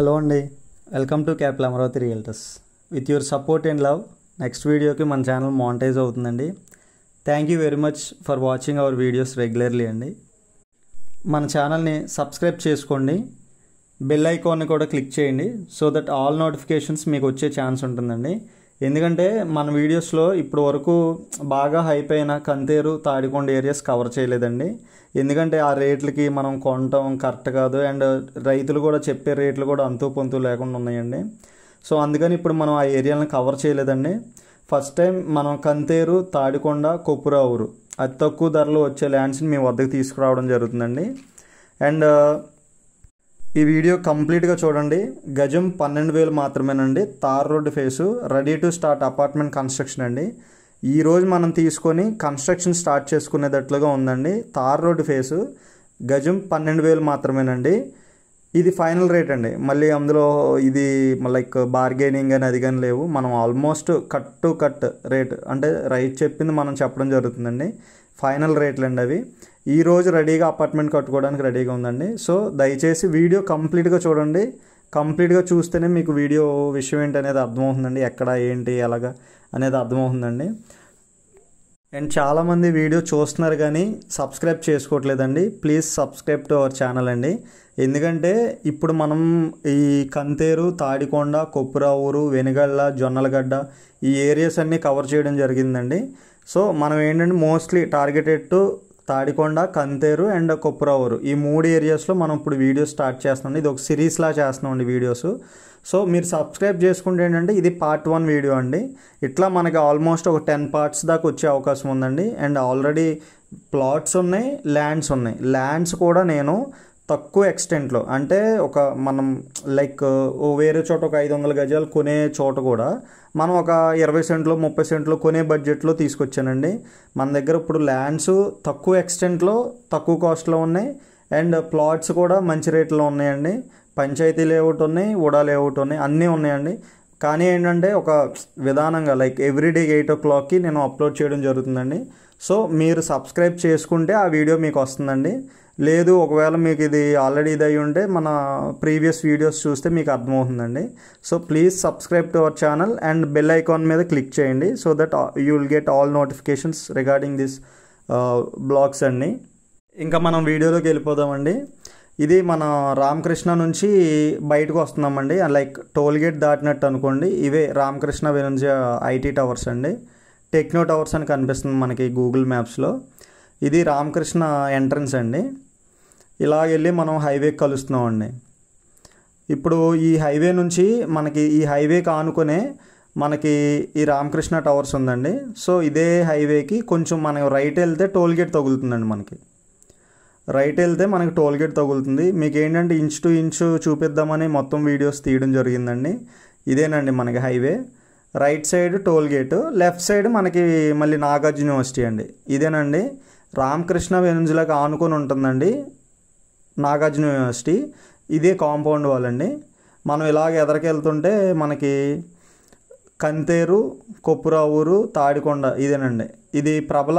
Hello అండి, welcome to capital Amaravati realtors. With your support and love next వీడియోకి మన channel monetise అవుతుందండి. Thank you very much for watching our videos regularly అండి. మన ఛానల్ని subscribe చేసుకోండి, బెల్ ఐకాన్ని కూడా క్లిక్ చేయండి సో దట్ ఆల్ నోటిఫికేషన్స్ మీకు వచ్చే ఛాన్స్ ఉంటుందండి. ఎందుకంటే మన వీడియోస్లో ఇప్పుడు వరకు బాగా హైప్ అయిన కంతేరు, తాడికొండ ఏరియాస్ కవర్ చేయలేదండి. ఎందుకంటే ఆ రేట్లకి మనం కొనటం కరెక్ట్ కాదు, అండ్ రైతులు కూడా చెప్పే రేట్లు కూడా అంతు పొంతు లేకుండా ఉన్నాయండి. సో అందుకని ఇప్పుడు మనం ఆ ఏరియాలను కవర్ చేయలేదండి. ఫస్ట్ టైం మనం కంతేరు, తాడికొండ, కొప్పురావూరు అతి తక్కువ ధరలో వచ్చే ల్యాండ్స్ని మీ వద్దకు తీసుకురావడం జరుగుతుందండి. అండ్ ఈ వీడియో కంప్లీట్గా చూడండి. గజం 12,000 మాత్రమేనండి. Tar road face, ready to start apartment construction అండి. ఈరోజు మనం తీసుకొని కన్స్ట్రక్షన్ స్టార్ట్ చేసుకునేటట్లుగా ఉందండి. తార్ రోడ్డు ఫేసు, గజం 12,000 మాత్రమేనండి. ఇది ఫైనల్ రేట్ అండి. మళ్ళీ అందులో ఇది లైక్ బార్గెనింగ్ అని అది కానీ లేవు. మనం almost cut to cut rate, అంటే రైట్ చెప్పింది మనం చెప్పడం జరుగుతుందండి. ఫైనల్ రేట్లు అండి అవి. ఈరోజు రెడీగా అపార్ట్మెంట్ కట్టుకోవడానికి రెడీగా ఉందండి. సో దయచేసి వీడియో కంప్లీట్గా చూడండి. కంప్లీట్గా చూస్తేనే మీకు వీడియో విషయం ఏంటి అనేది అర్థమవుతుందండి. ఎక్కడ ఏంటి ఎలాగా అనేది అర్థమవుతుందండి. అండ్ చాలామంది వీడియో చూస్తున్నారు కానీ సబ్స్క్రైబ్ చేసుకోవట్లేదండి. Please subscribe to our channel అండి. ఎందుకంటే ఇప్పుడు మనం ఈ కంతేరు, తాడికొండ, కొప్పురావూరు, వెనుగళ్ళ, జొన్నలగడ్డ ఈ ఏరియాస్ అన్నీ కవర్ చేయడం జరిగిందండి. సో మనం ఏంటంటే mostly targeted to Tadikonda, Kantheru and Koppuravuru ఈ 3 ఏరియాస్లో మనం ఇప్పుడు వీడియో స్టార్ట్ చేస్తున్నాం. ఇది ఒక సిరీస్లా చేస్తున్నామండి వీడియోస్. సో మీరు సబ్స్క్రైబ్ చేసుకుంటే ఏంటంటే ఇది పార్ట్ 1 వీడియో అండి. ఇట్లా మనకి ఆల్మోస్ట్ ఒక 10 పార్ట్స్ దాకా వచ్చే అవకాశం ఉందండి. అండ్ ఆల్రెడీ ప్లాట్స్ ఉన్నాయి, ల్యాండ్స్ ఉన్నాయి. ల్యాండ్స్ కూడా నేను తక్కువ ఎక్స్టెంట్లో, అంటే ఒక మనం లైక్ వేరే చోట ఒక 500 గజాలు కొనే చోట కూడా మనం ఒక 20 సెంట్లు 30 సెంట్లు కొనే బడ్జెట్లో తీసుకొచ్చానండి. మన దగ్గర ఇప్పుడు ల్యాండ్స్ తక్కువ ఎక్స్టెంట్లో తక్కువ కాస్ట్లో ఉన్నాయి, అండ్ ప్లాట్స్ కూడా మంచి రేట్లో ఉన్నాయండి. పంచాయతీ లేఅవుట్ ఉన్నాయి, ఉడా లేఅవుట్ ఉన్నాయి, అన్నీ ఉన్నాయండి. కానీ ఏంటంటే ఒక విధానంగా లైక్ ఎవ్రీడే 8 o'clockకి నేను అప్లోడ్ చేయడం జరుగుతుందండి. సో మీరు సబ్స్క్రైబ్ చేసుకుంటే ఆ వీడియో మీకు వస్తుందండి. లేదు ఒకవేళ మీకు ఇది ఆల్రెడీ ఇది అయి ఉంటే మన ప్రీవియస్ వీడియోస్ చూస్తే మీకు అర్థమవుతుందండి. So please subscribe to our channel and bell icon మీద క్లిక్ చేయండి so that you will get all notifications regarding this vlogs అండి. ఇంకా మనం వీడియోలోకి వెళ్ళిపోదామండి. ఇది మన రామకృష్ణ నుంచి బయటకు వస్తున్నామండి. లైక్ టోల్గేట్ దాటినట్టు అనుకోండి. ఇవే రామకృష్ణ వెనుంజ ఐటీ టవర్స్ అండి. టెక్నో టవర్స్ అని కనిపిస్తుంది మనకి గూగుల్ మ్యాప్స్లో. ఇది రామకృష్ణ ఎంట్రన్స్ అండి. ఇలాగెళ్ళి మనం హైవేకి కలుస్తున్నామండి. ఇప్పుడు ఈ హైవే నుంచి మనకి ఈ హైవేకి ఆనుకునే మనకి ఈ రామకృష్ణ టవర్స్ ఉందండి. సో ఇదే హైవేకి కొంచెం మనం రైట్ వెళ్తే టోల్గేట్ తగులుతుందండి. మనకి రైట్ వెళ్తే మనకి టోల్గేట్ తగులుతుంది. మీకు ఏంటంటే ఇంచ్ టు ఇంచ్ చూపిద్దామని మొత్తం వీడియోస్ తీయడం జరిగిందండి. ఇదేనండి మనకి highway. Right side tollgate, left side మనకి మళ్ళీ నాగార్జున యూనివర్సిటీ అండి. ఇదేనండి రామకృష్ణ వెనుంజులకు ఆనుకొని ఉంటుందండి నాగార్జున యూనివర్సిటీ. ఇదే కాంపౌండ్ వాల్ అండి. మనం ఇలాగ ఎదరికెళ్తుంటే మనకి కంతేరు, కొప్పురావూరు, తాడికొండ ఇదేనండి. ఇది ప్రబల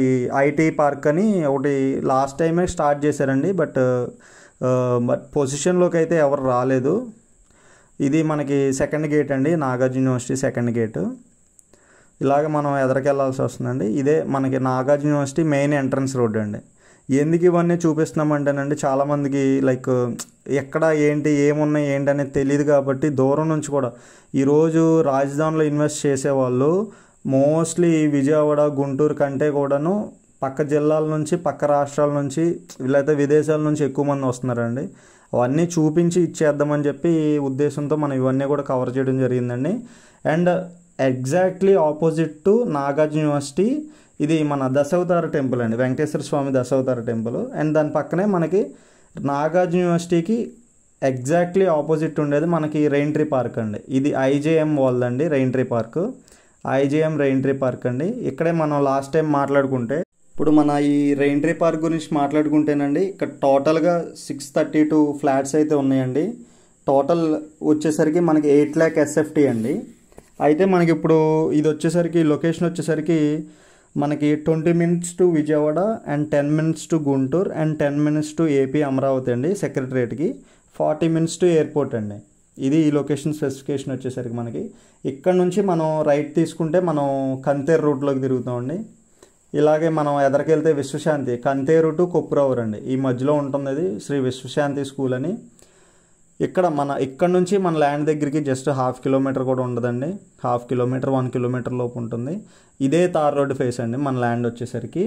ఈ ఐటీ పార్క్ అని ఒకటి లాస్ట్ టైమే స్టార్ట్ చేశారండి. బట్ పొజిషన్లోకి అయితే ఎవరు రాలేదు. ఇది మనకి సెకండ్ గేట్ అండి, నాగార్జున యూనివర్సిటీ సెకండ్ గేటు. ఇలాగ మనం ఎదరికెళ్ళాల్సి వస్తుందండి. ఇదే మనకి Nagarjuna university main entrance road అండి. ఎందుకు ఇవన్నీ చూపిస్తున్నామంటేనండి చాలామందికి లైక్ ఎక్కడ ఏంటి ఏమున్నాయి ఏంటి అనేది తెలియదు కాబట్టి దూరం నుంచి కూడా ఈరోజు రాజధానిలో ఇన్వెస్ట్ చేసేవాళ్ళు మోస్ట్లీ విజయవాడ, గుంటూరు కంటే కూడాను పక్క జిల్లాల నుంచి, పక్క రాష్ట్రాల నుంచి, లేకపోతే విదేశాల నుంచి ఎక్కువ మంది వస్తున్నారండి. అవన్నీ చూపించి ఇచ్చేద్దామని చెప్పి ఉద్దేశంతో మనం ఇవన్నీ కూడా కవర్ చేయడం జరిగిందండి. And exactly opposite to Nagarjuna university ఇది మన దశావతార టెంపుల్ అండి, వెంకటేశ్వర స్వామి దశావతార టెంపుల్. అండ్ దాని పక్కనే మనకి నాగార్జున యూనివర్సిటీకి ఎగ్జాక్ట్లీ ఆపోజిట్ ఉండేది మనకి రెయిన్ ట్రీ పార్క్ అండి. ఇది ఐజేఎం వాళ్ళదండి rain tree park. IJM rain tree park అండి. ఇక్కడే మనం లాస్ట్ టైం మాట్లాడుకుంటే ఇప్పుడు మన ఈ రెయిన్ ట్రీ పార్క్ గురించి మాట్లాడుకుంటేనండి ఇక్కడ టోటల్గా 632 ఫ్లాట్స్ అయితే ఉన్నాయండి. టోటల్ వచ్చేసరికి మనకి 8 lakh SFT అండి. అయితే మనకి ఇప్పుడు ఇది వచ్చేసరికి లొకేషన్ వచ్చేసరికి మనకి 20 minutes to Vijayawada and 10 minutes to Guntur and 10 minutes to AP Amaravati అండి సెక్రటరేట్కి, 40 minutes టు ఎయిర్పోర్ట్ అండి. ఇది ఈ లొకేషన్ స్పెసిఫికేషన్ వచ్చేసరికి మనకి. ఇక్కడ నుంచి మనం రైట్ తీసుకుంటే మనం కంతేరు రూట్లోకి తిరుగుతామండి. ఇలాగే మనం ఎదరికెళ్తే విశ్వశాంతి, కంతేరు టు కొప్పురవర్ అండి, ఈ మధ్యలో ఉంటుంది ఇది శ్రీ విశ్వశాంతి స్కూల్ అని. ఇక్కడ నుంచి మన ల్యాండ్ దగ్గరికి జస్ట్ 1/2 kilometer కూడా ఉండదండి, 1/2 kilometer 1 kilometer లోపు ఉంటుంది. ఇదే తార్ రోడ్ ఫేస్ అండి మన ల్యాండ్ వచ్చేసరికి.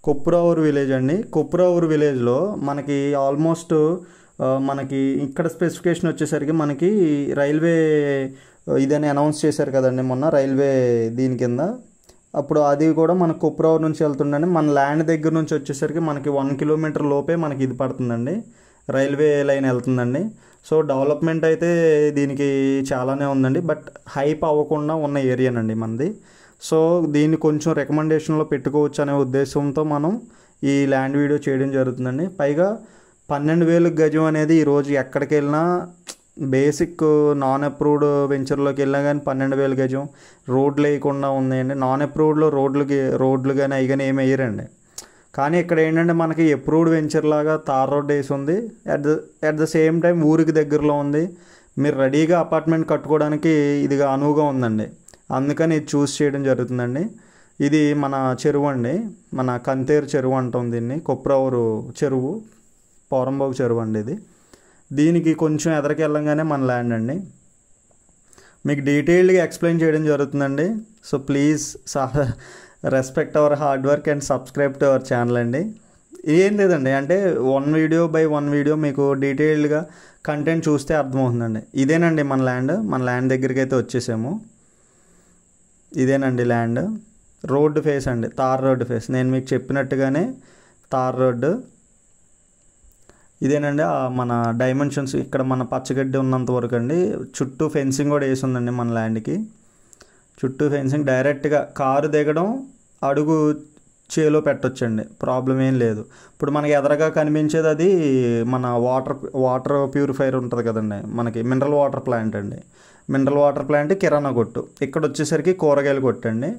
కొప్పురవూరు విలేజ్ అండి. కొప్పురవూరు విలేజ్లో మనకి ఆల్మోస్ట్ మనకి ఇక్కడ స్పెసిఫికేషన్ వచ్చేసరికి మనకి రైల్వే ఇదని అనౌన్స్ చేశారు కదండి మొన్న, రైల్వే దీని కింద. అప్పుడు అది కూడా మన కొప్పురవూరు నుంచి వెళ్తుందండి. మన ల్యాండ్ దగ్గర నుంచి వచ్చేసరికి మనకి 1 kilometer లోపే మనకి ఇది పడుతుందండి, రైల్వే లైన్ వెళ్తుందండి. సో డెవలప్మెంట్ అయితే దీనికి చాలానే ఉందండి, బట్ హైప్ అవ్వకుండా ఉన్న ఏరియానండి మనది. సో దీన్ని కొంచెం రికమెండేషన్లో పెట్టుకోవచ్చు అనే ఉద్దేశంతో మనం ఈ ల్యాండ్ వీడియో చేయడం జరుగుతుందండి. పైగా 12,000 గజం అనేది ఈరోజు ఎక్కడికి వెళ్ళినా బేసిక్ నాన్ అప్రూవ్డ్ వెంచర్లోకి వెళ్ళినా కానీ 12,000 గజం రోడ్లు వేయకుండా ఉన్నాయండి. నాన్ అప్రూవ్డ్లో రోడ్లు కానీ అవి కానీ ఏమి వేయరండి. కానీ ఇక్కడ ఏంటంటే మనకి అప్రూవ్డ్ వెంచర్ లాగా తార్ రోడ్ వేసి ఉంది, అట్ ద సేమ్ టైం ఊరికి దగ్గరలో ఉంది. మీరు రెడీగా అపార్ట్మెంట్ కట్టుకోవడానికి ఇదిగా అనువుగా ఉందండి, అందుకని ఇది చూస్ చేయడం జరుగుతుందండి. ఇది మన చెరువు అండి, మన కంతేరు చెరువు అంటాం దీన్ని, కొప్పురవూరు చెరువు, పోరంబోగు చెరువు అండి ఇది. దీనికి కొంచెం ఎదరికి వెళ్ళంగానే మన ల్యాండ్ అండి. మీకు డీటెయిల్డ్గా ఎక్స్ప్లెయిన్ చేయడం జరుగుతుందండి. So please respect hour hard work and subscribe to our channel అండి. ఏం లేదండి, అంటే 1 video by 1 video మీకు డీటెయిల్డ్గా కంటెంట్ చూస్తే అర్థమవుతుందండి. ఇదేనండి మన ల్యాండ్ దగ్గరికి అయితే వచ్చేసాము. ఇదేనండి ల్యాండ్, రోడ్డు ఫేస్ అండి, తార్ రోడ్డు ఫేస్. నేను మీకు చెప్పినట్టుగానే తార్ రోడ్డు ఇదేనండి. మన డైమెన్షన్స్ ఇక్కడ మన పచ్చగడ్డి ఉన్నంత వరకు అండి. చుట్టూ ఫెన్సింగ్ కూడా వేసి ఉందండి మన ల్యాండ్కి, చుట్టూ ఫెన్సింగ్. డైరెక్ట్గా కారు దిగడం అడుగు చేలో పెట్టొచ్చండి, ప్రాబ్లం ఏం లేదు. ఇప్పుడు మనకి ఎదరగా కనిపించేది అది మన వాటర్ ప్యూరిఫైర్ ఉంటుంది కదండి, మనకి మినరల్ వాటర్ ప్లాంట్ అండి. మినరల్ వాటర్ ప్లాంట్, కిరాణా కొట్టు. ఇక్కడ వచ్చేసరికి కూరగాయలు కొట్టండి.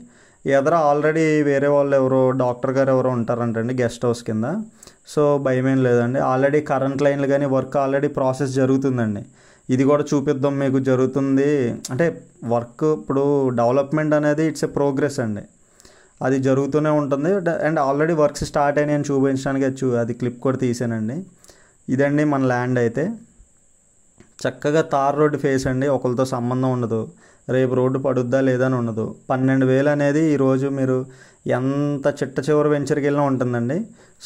ఎదర ఆల్రెడీ వేరే వాళ్ళు ఎవరో డాక్టర్ గారు ఎవరో ఉంటారంటండి గెస్ట్ హౌస్ కింద. సో భయమేం లేదండి, ఆల్రెడీ కరెంట్ లైన్లు కానీ వర్క్ ఆల్రెడీ ప్రాసెస్ జరుగుతుందండి. ఇది కూడా చూపిద్దాం మీకు జరుగుతుంది అంటే వర్క్. ఇప్పుడు డెవలప్మెంట్ అనేది ఇట్స్ ఎ ప్రోగ్రెస్ అండి, అది జరుగుతూనే ఉంటుంది. అండ్ ఆల్రెడీ వర్క్స్ స్టార్ట్ అయినాయని చూపించడానికి అది క్లిప్ కూడా తీసానండి. ఇదండి మన ల్యాండ్ అయితే. చక్కగా తార్ రోడ్డు ఫేస్ అండి, ఒకరితో సంబంధం ఉండదు, రేపు రోడ్డు పడుద్దా లేదా అని ఉండదు. 12,000 అనేది ఈరోజు మీరు ఎంత చిట్ట చివరి వెంచర్కి వెళ్ళినా ఉంటుందండి.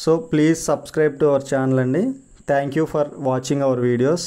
So please subscribe to our channel అండి. Thank you for watching our videos.